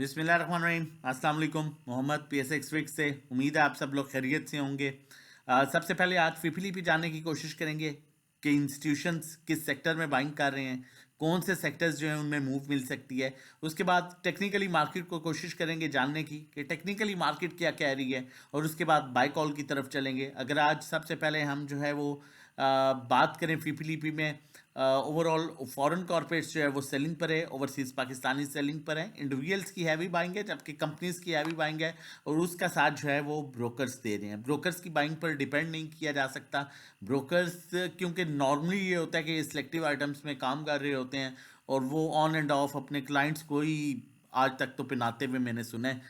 बिस्मिल्लाहिर्रहमानिर्रहीम। अस्सलाम वालेकुम। मोहम्मद PSX विक से। उम्मीद है आप सब लोग खैरियत से होंगे। सबसे पहले आज फिफिली पे जानने की कोशिश करेंगे कि इंस्टीट्यूशंस किस सेक्टर में बाइंग कर रहे हैं, कौन से सेक्टर्स जो हैं उनमें मूव मिल सकती है। उसके बाद टेक्निकली मार्केट को कोशिश करेंगे जानने की कि टेक्निकली मार्केट क्या कह रही है, और उसके बाद बाय कॉल की तरफ चलेंगे। अगर आज सबसे पहले हम जो है वो बात करें फिफिलीपी में, ओवरऑल फॉरेन कॉर्पोरेट्स जो है वो सेलिंग पर है, ओवरसीज पाकिस्तानी सेलिंग पर है, इंडिविजुअल्स की हैवी बाइंग है जबकि कंपनीज की हैवी बाइंग है, और उसका साथ जो है वो ब्रोकर्स दे रहे हैं। ब्रोकर्स की बाइंग पर डिपेंड नहीं किया जा सकता। ब्रोकर्स क्योंकि नॉर्मली ये होता है कि ये सिलेक्टिव आइटम्स में काम कर रहे होते हैं और वो ऑन एंड ऑफ अपने क्लाइंट्स को ही आज तक तो पिनाते हुए मैंने सुना है।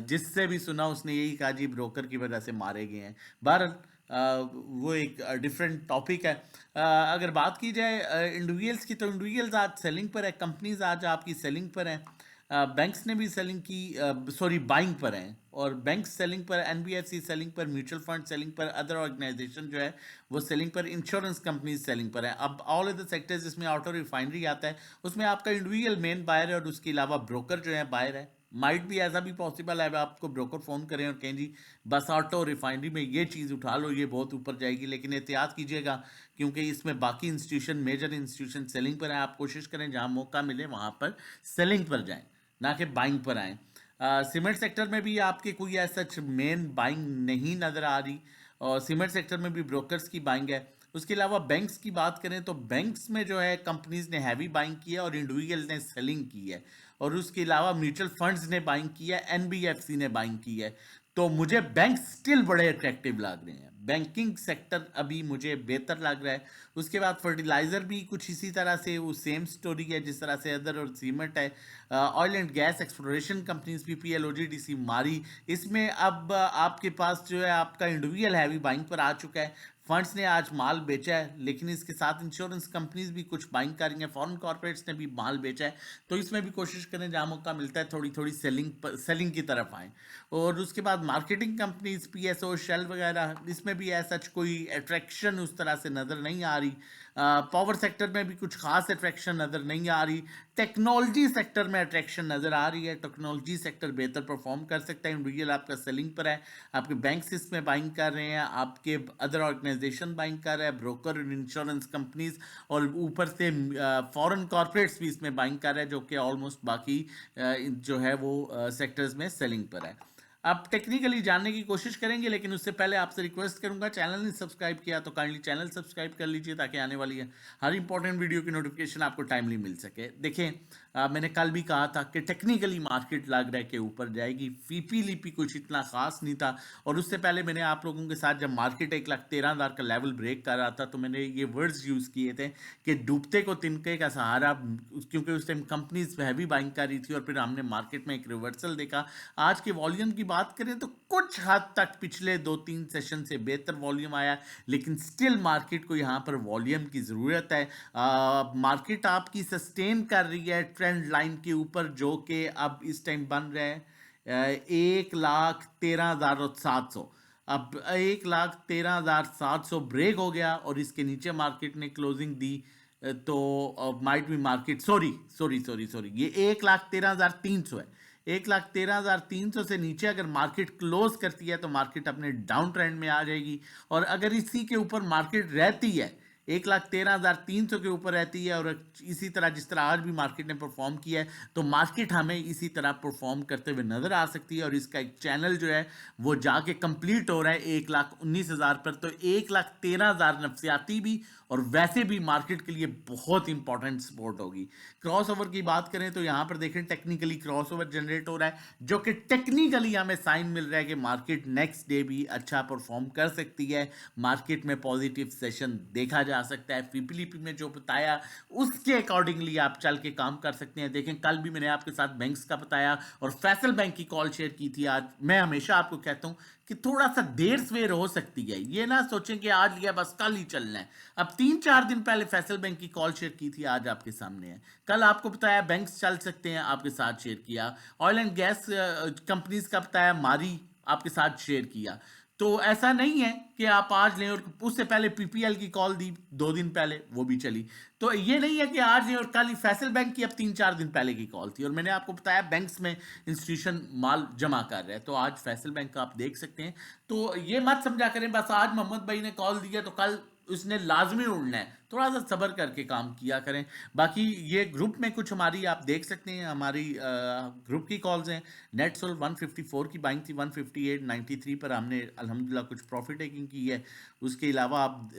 जिससे भी सुना उसने यही कहा जी ब्रोकर की वजह से मारे गए हैं। बहरहाल वो एक डिफरेंट टॉपिक है। अगर बात की जाए इंडिविजुअल्स की, तो इंडिविजुअल्स आज सेलिंग पर है, कंपनीज आज आपकी सेलिंग पर हैं, बैंक्स ने भी सेलिंग की, सॉरी बाइंग पर हैं, और बैंक सेलिंग पर, NBFC सेलिंग पर, म्यूचुअल फंड सेलिंग पर, अदर ऑर्गेनाइजेशन जो है वो सेलिंग पर, इंश्योरेंस कंपनीज सेलिंग पर है। अब ऑल अदर सेक्टर्स जिसमें ऑटो रिफाइनरी आता है उसमें आपका इंडिविजुअल मेन बायर है और उसके अलावा ब्रोकर जो है बायर है। माइट भी ऐसा भी पॉसिबल है आपको ब्रोकर फ़ोन करें और कहें जी बस ऑटो रिफाइनरी में ये चीज़ उठा लो, ये बहुत ऊपर जाएगी, लेकिन एहतियात कीजिएगा क्योंकि इसमें बाकी इंस्टीट्यूशन, मेजर इंस्टीट्यूशन सेलिंग पर हैं। आप कोशिश करें जहां मौका मिले वहां पर सेलिंग पर जाएं, ना कि बाइंग पर आएँ। सीमेंट सेक्टर में भी आपके कोई ऐसा मेन बाइंग नहीं नज़र आ रही, और सीमेंट सेक्टर में भी ब्रोकर्स की बाइंग है। उसके अलावा बैंक्स की बात करें तो बैंक्स में जो है कंपनीज ने हैवी बाइंग की है और इंडिविजुअल ने सेलिंग की है, और उसके अलावा म्यूचुअल फंड्स ने बाइंग की है, NBFC ने बाइंग की है। तो मुझे बैंक स्टिल बड़े अट्रैक्टिव लग रहे हैं, बैंकिंग सेक्टर अभी मुझे बेहतर लग रहा है। उसके बाद फर्टिलाइज़र भी कुछ इसी तरह से वो सेम स्टोरी है जिस तरह से अदर और सीमेंट है। Oil and gas exploration companies PPL OGDC मारी, इसमें अब आपके पास जो है आपका इंडिविजुअल हैवी बाइंग पर आ चुका है। फंड्स ने आज माल बेचा है, लेकिन इसके साथ इंश्योरेंस कंपनीज भी कुछ बाइंग कर रही हैं, फॉरेन कॉर्पोरेट्स ने भी माल बेचा है। तो इसमें भी कोशिश करें जहाँ मौका मिलता है थोड़ी थोड़ी सेलिंग की तरफ आएँ। और उसके बाद मार्केटिंग कंपनीज PSO शेल वगैरह, इसमें भी ऐसा कोई अट्रैक्शन उस तरह से नज़र नहीं आ रही। पावर सेक्टर में भी कुछ खास अट्रैक्शन नज़र नहीं आ रही। टेक्नोलॉजी सेक्टर में अट्रैक्शन नज़र आ रही है, टेक्नोलॉजी सेक्टर बेहतर परफॉर्म कर सकता है। इंडिविजुअल आपका सेलिंग पर है, आपके बैंक्स इसमें बाइंग कर रहे हैं, आपके अदर ऑर्गेनाइजेशन बाइंग कर रहे हैं, ब्रोकर और इंश्योरेंस कंपनीज, और ऊपर से फॉरेन कॉर्पोरेट्स भी इसमें बाइंग कर रहे हैं, जो कि ऑलमोस्ट बाकी जो है वो सेक्टर्स में सेलिंग पर है। आप टेक्निकली जानने की कोशिश करेंगे, लेकिन उससे पहले आपसे रिक्वेस्ट करूंगा, चैनल नहीं सब्सक्राइब किया तो काइंडली चैनल सब्सक्राइब कर लीजिए ताकि आने वाली है हर इंपॉर्टेंट वीडियो की नोटिफिकेशन आपको टाइमली मिल सके। देखें, मैंने कल भी कहा था कि टेक्निकली मार्केट लग रहा है कि ऊपर जाएगी, फीपी कुछ इतना खास नहीं था। और उससे पहले मैंने आप लोगों के साथ जब मार्केट 1,13,000 का लेवल ब्रेक कर रहा था तो मैंने ये वर्ड्स यूज़ किए थे कि डूबते को तिनके का सहारा, क्योंकि उस टाइम कंपनीज हैवी बाइंग कर रही थी और फिर हमने मार्केट में एक रिवर्सल देखा। आज के वॉल्यूम की बात करें तो कुछ हद तक पिछले 2-3 सेशन से बेहतर वॉल्यूम आया, लेकिन स्टिल मार्केट को यहाँ पर वॉल्यूम की ज़रूरत है। मार्केट आपकी सस्टेन कर रही है ट्रेंड लाइन के ऊपर, जो कि अब इस टाइम बन रहा है 1,13,700। अब 1,13,700 ब्रेक हो गया और इसके नीचे मार्केट ने क्लोजिंग दी, तो माइट बी मार्केट, सॉरी ये 1,13,300 है। 1,13,300 से नीचे अगर मार्केट क्लोज करती है तो मार्केट अपने डाउन ट्रेंड में आ जाएगी, और अगर इसी के ऊपर मार्केट रहती है, 1,13,300 के ऊपर रहती है, और इसी तरह जिस तरह आज भी मार्केट ने परफॉर्म किया है, तो मार्केट हमें इसी तरह परफॉर्म करते हुए नजर आ सकती है। और इसका एक चैनल जो है वो जाके कंप्लीट हो रहा है 1,19,000 पर, तो 1,13,000 नफसियाती भी और वैसे भी मार्केट के लिए बहुत इंपॉर्टेंट सपोर्ट होगी। क्रॉस ओवर की बात करें तो यहां पर देखें टेक्निकली क्रॉस ओवर जनरेट हो रहा है, जो कि टेक्निकली हमें साइन मिल रहा है कि मार्केट नेक्स्ट डे भी अच्छा परफॉर्म कर सकती है। मार्केट में पॉजिटिव सेशन देखा जा सकता है। फिपलीपी में जो बताया उसके अकॉर्डिंगली आप चल के काम कर सकते हैं। देखें, कल भी मैंने आपके साथ बैंक्स का बताया और फैसल बैंक की कॉल शेयर की थी। आज मैं हमेशा आपको कहता हूं कि थोड़ा सा देर सवेर हो सकती है, ये ना सोचें कि आज लिया बस कल ही चलना है। अब 3-4 दिन पहले फैसल बैंक की कॉल शेयर की थी, आज आपके सामने है। कल आपको बताया बैंक्स चल सकते हैं, आपके साथ शेयर किया। ऑयल एंड गैस कंपनीज का बताया, मारी आपके साथ शेयर किया। तो ऐसा नहीं है कि आप आज लें और उससे पहले पीपीएल की कॉल दी 2 दिन पहले, वो भी चली। तो ये नहीं है कि आज लें और कल ही फैसल बैंक की अब 3-4 दिन पहले की कॉल थी, और मैंने आपको बताया बैंक्स में इंस्टीट्यूशन माल जमा कर रहे हैं, तो आज फैसल बैंक का आप देख सकते हैं। तो ये मत समझा करें बस आज मोहम्मद भाई ने कॉल दिया तो कल उसने लाजमी उड़ना है, थोड़ा सा सब्र करके काम किया करें। बाकी ये ग्रुप में कुछ हमारी आप देख सकते हैं, हमारी ग्रुप की कॉल्स हैं। नेटसोल 154 की बाइंग थी, 158.93 पर हमने अल्हम्दुलिल्लाह कुछ प्रॉफिट टेकिंग की है। उसके अलावा आप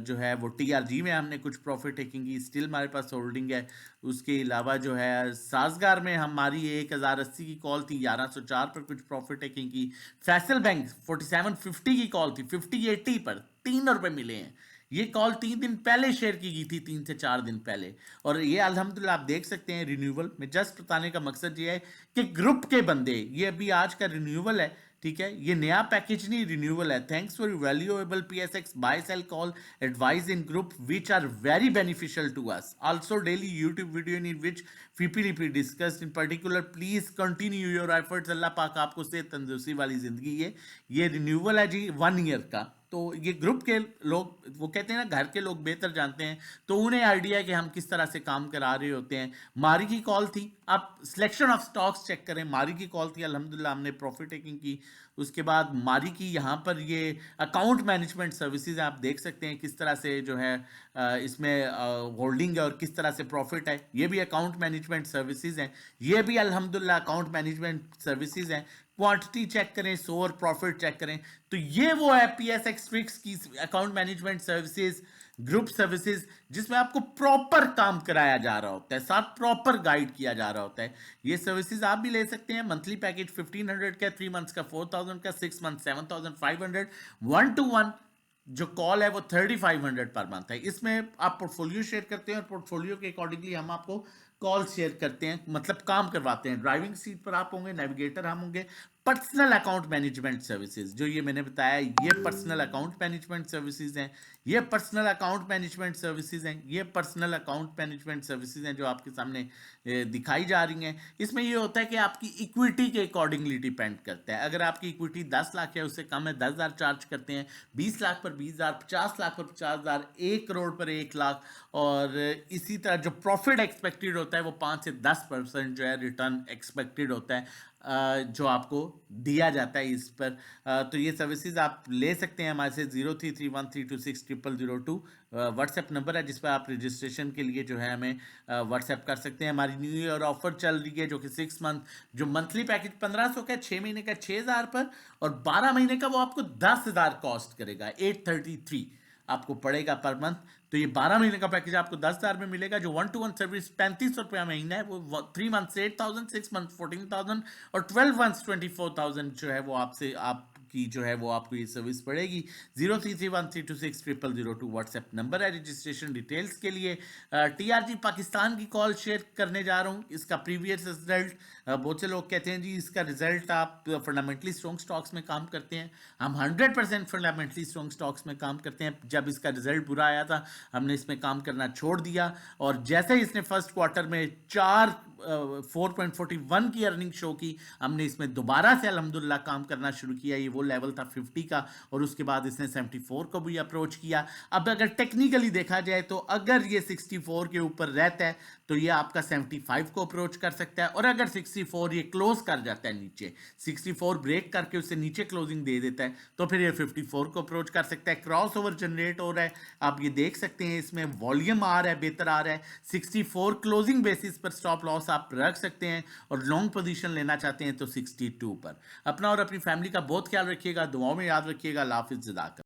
जो है वो टीआरजी में हमने कुछ प्रॉफिट टेकिंग की, स्टिल हमारे पास होल्डिंग है। उसके अलावा जो है साजगार में हमारी 1080 की कॉल थी, 1104 पर कुछ प्रॉफिट टेकिंग की। फैसल बैंक 4750 की कॉल थी, 5080 पर 3 रुपए मिले हैं। ये कॉल 3 दिन पहले शेयर की गई थी, 3 से 4 दिन पहले। और ये अल्हम्दुलिल्लाह आप देख सकते हैं रिन्यूअल में। जस्ट बताने का मकसद ये है कि ग्रुप के बंदे, ये अभी आज का रिन्यूअल है, ठीक है, ये नया पैकेज नहीं, रिन्यूअल है। Thanks for valuable PSX buy sell call advice in group which are very beneficial to us, also daily YouTube video in which फीपीलीपी discussed in particular, please continue your efforts. Allah पाक आपको सेहत तंदुरुस्ती वाली जिंदगी है। ये रिन्यूअल है जी 1 ईयर का। तो ये ग्रुप के लोग, वो कहते हैं ना घर के लोग बेहतर जानते हैं, तो उन्हें आइडिया है कि हम किस तरह से काम करा रहे होते हैं। मारी की कॉल थी, आप सिलेक्शन ऑफ स्टॉक्स चेक करें, मारी की कॉल थी, अल्हम्दुलिल्लाह हमने प्रॉफिट टेकिंग की। उसके बाद मारी की यहाँ पर ये अकाउंट मैनेजमेंट सर्विसेज आप देख सकते हैं किस तरह से जो है इसमें होल्डिंग है और किस तरह से प्रॉफिट है। ये भी अकाउंट मैनेजमेंट सर्विसेज हैं, ये भी अल्हम्दुलिल्लाह अकाउंट मैनेजमेंट सर्विसेज हैं। क्वांटिटी चेक करें, सोर प्रॉफिट चेक करें, तो ये वो है पीएसएक्स फिक्स की account management services, group services, जिसमें आपको प्रॉपर काम कराया जा रहा होता है, साथ प्रॉपर गाइड किया जा रहा होता है। ये सर्विसेज आप भी ले सकते हैं। मंथली पैकेज 1500 का, 3 मंथ्स का 4000 का, 6 मंथ 7500, 1-to-1 जो कॉल है वो 3500 पर मंथ है। इसमें आप पोर्टफोलियो शेयर करते हैं और पोर्टफोलियो के अकॉर्डिंगली हम आपको कॉल शेयर करते हैं, मतलब काम करवाते हैं। ड्राइविंग सीट पर आप होंगे, नेविगेटर हम होंगे। पर्सनल अकाउंट मैनेजमेंट सर्विसेज, जो ये मैंने बताया, ये पर्सनल अकाउंट मैनेजमेंट सर्विसेज हैं, ये पर्सनल अकाउंट मैनेजमेंट सर्विसेज हैं, ये पर्सनल अकाउंट मैनेजमेंट सर्विसेज हैं जो आपके सामने दिखाई जा रही हैं। इसमें ये होता है कि आपकी इक्विटी के अकॉर्डिंगली डिपेंड करता है। अगर आपकी इक्विटी 10 लाख है, उससे कम है, 10,000 चार्ज करते हैं। 20 लाख पर 20,000, 50 लाख पर 50,000, 1 करोड़ पर 1 लाख। और इसी तरह जो प्रॉफिट एक्सपेक्टेड होता है वो 5 से 10% जो है रिटर्न एक्सपेक्टेड होता है जो आपको दिया जाता है इस पर। तो ये सर्विसेज आप ले सकते हैं हमारे से। 0331326002 व्हाट्सएप नंबर है जिस पर आप रजिस्ट्रेशन के लिए जो है हमें व्हाट्सएप कर सकते हैं। हमारी न्यू ईयर ऑफर चल रही है जो कि 6 मंथ, जो मंथली पैकेज 1500 का, 6 महीने का 6000 पर, और 12 महीने का वो आपको 10,000 कॉस्ट करेगा, 833 आपको पड़ेगा पर मंथ। तो ये 12 महीने का पैकेज आपको 10,000 में मिलेगा। जो 1-to-1 सर्विस 3500 रुपया महीना है, वो 3 मंथ से 8,000, 6 मंथ 14,000 और 12 मंथ 24,000 जो है वो आपसे आपकी जो है वो आपको ये सर्विस पड़ेगी। 0331326002 व्हाट्सएप नंबर है रजिस्ट्रेशन डिटेल्स के लिए। टीआरजी पाकिस्तान की कॉल शेयर करने जा रहा हूँ। इसका प्रीवियस रिजल्ट, बहुत से लोग कहते हैं जी इसका रिजल्ट आप फंडामेंटली स्ट्रॉन्ग स्टॉक्स में काम करते हैं। हम 100% फंडामेंटली स्ट्रॉन्ग स्टॉक्स में काम करते हैं। जब इसका रिजल्ट बुरा आया था हमने इसमें काम करना छोड़ दिया, और जैसे ही इसने फर्स्ट क्वार्टर में 4.41 की अर्निंग शो की, हमने इसमें दोबारा से अल्हम्दुलिल्लाह काम करना शुरू किया। ये वो लेवल था 50 का, और उसके बाद इसने 74 को भी अप्रोच किया। अब अगर टेक्निकली देखा जाए तो अगर ये 64 के ऊपर रहता है तो ये आपका 75 को अप्रोच कर सकता है, और अगर 64 ये क्लोज कर जाता है नीचे, 64 ब्रेक करके उससे नीचे क्लोजिंग दे देता है, तो फिर ये 54 को अप्रोच कर सकता है। क्रॉस ओवर जनरेट हो रहा है, आप ये देख सकते हैं, इसमें वॉल्यूम आ रहा है, बेहतर आ रहा है। 64 क्लोजिंग बेसिस पर स्टॉप लॉस आप रख सकते हैं, और लॉन्ग पोजीशन लेना चाहते हैं तो 62 पर। अपना और अपनी फैमिली का बहुत ख्याल रखिएगा, दुआओं में याद रखिएगा। अल्लाह हाफिज़।